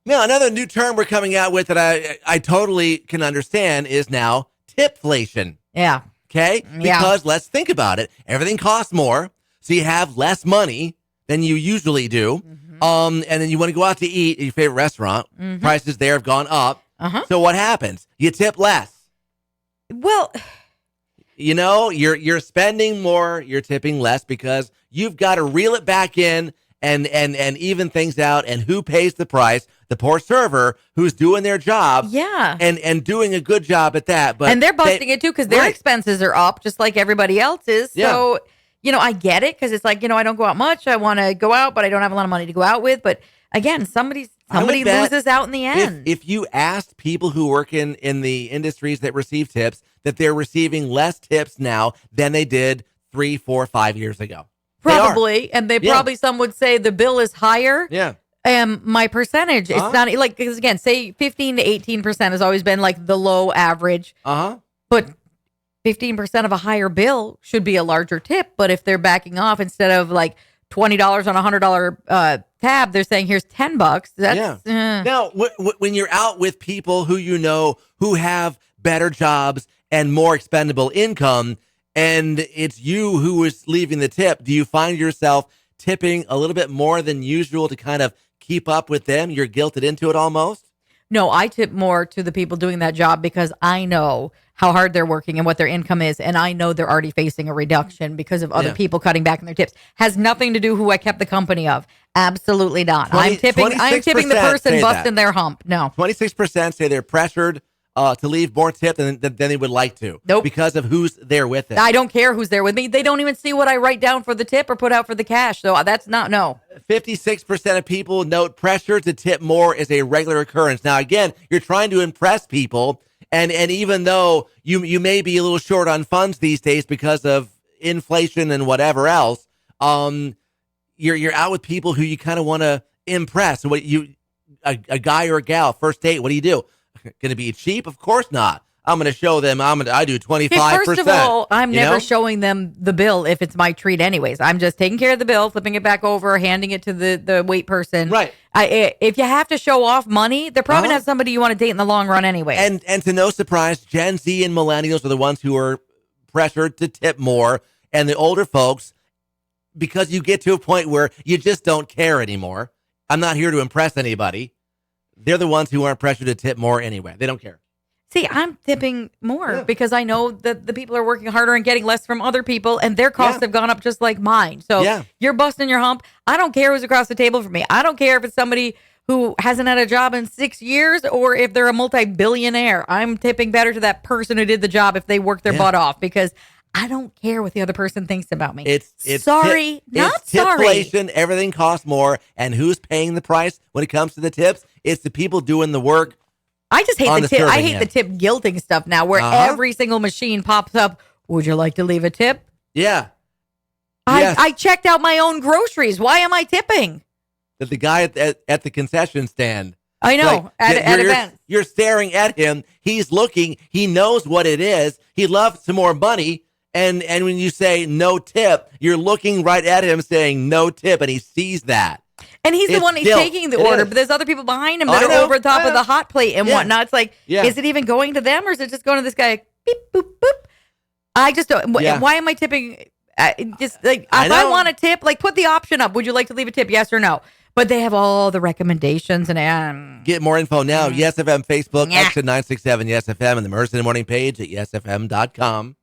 Now, another new term we're coming out with that I totally can understand is now tipflation. Yeah. Okay? Yeah. Because let's think about it. Everything costs more, so you have less money than you usually do. And then you want to go out to eat at your favorite restaurant. Prices there have gone up. So what happens? You tip less. Well, you know, you're spending more, you're tipping less because you've got to reel it back in and even things out. And who pays the price? The poor server who's doing their job. Yeah. And doing a good job at that. But and they're busting it too because their Right. expenses are up just like everybody else's. Yeah. So, I get it because it's like, I don't go out much. I want to go out, but I don't have a lot of money to go out with. But again, somebody bet loses out in the end. If you asked people who work in the industries that receive tips, that they're receiving less tips now than they did 3, 4, 5 years ago. Probably. And they probably, some would say the bill is higher. Yeah. My percentage, it's not like, because again, say 15 to 18% has always been like the low average. But 15% of a higher bill should be a larger tip. But if they're backing off instead of like $20 on a $100 tab, they're saying here's $10. That's Now, when you're out with people who who have better jobs and more expendable income, and it's you who is leaving the tip, do you find yourself tipping a little bit more than usual to kind of keep up with them? You're guilted into it almost? No, I tip more to the people doing that job because I know how hard they're working and what their income is. And I know they're already facing a reduction because of other people cutting back on their tips. Has nothing to do who I kept the company of. Absolutely not. I'm tipping the person busting their hump. No. 26% say they're pressured to leave more tip than they would like to. Nope. Because of who's there with it. I don't care who's there with me. They don't even see what I write down for the tip or put out for the cash. So that's not, no. 56% of people note pressure to tip more is a regular occurrence. Now, again, you're trying to impress people. And even though you may be a little short on funds these days because of inflation and whatever else, you're out with people who you kind of want to impress. What a guy or a gal, first date, what do? Going to be cheap? Of course not. I'm going to show them. I do 25%. First of all, I'm never showing them the bill if it's my treat anyways. I'm just taking care of the bill, flipping it back over, handing it to the wait person. Right. If you have to show off money, they're probably not somebody you want to date in the long run anyway. And to no surprise, Gen Z and millennials are the ones who are pressured to tip more. And the older folks, because you get to a point where you just don't care anymore. I'm not here to impress anybody. They're the ones who aren't pressured to tip more anyway. They don't care. See, I'm tipping more because I know that the people are working harder and getting less from other people, and their costs have gone up just like mine. So you're busting your hump. I don't care who's across the table from me. I don't care if it's somebody who hasn't had a job in 6 years or if they're a multi-billionaire. I'm tipping better to that person who did the job if they worked their butt off because I don't care what the other person thinks about me. It's sorry. Tipflation. Everything costs more. And who's paying the price when it comes to the tips? It's the people doing the work. I just hate the tip. I hate the tip guilting stuff now where every single machine pops up. Would you like to leave a tip? Yeah. I checked out my own groceries. Why am I tipping? That the guy at the concession stand. I know. Like, at events. You're staring at him. He's looking. He knows what it is. He loves some more money. And when you say no tip, you're looking right at him saying no tip. And he sees that. And he's the one who's taking the order, but there's other people behind him that are over top of the hot plate and whatnot. It's like, is it even going to them or is it just going to this guy? Beep, boop, boop. I just don't. Why am I tipping? Just like, if I want a tip, like put the option up. Would you like to leave a tip? Yes or no? But they have all the recommendations and get more info now. Yes FM Facebook, Exit 967 Yes FM, and the Mercy in the Morning page at yesfm.com.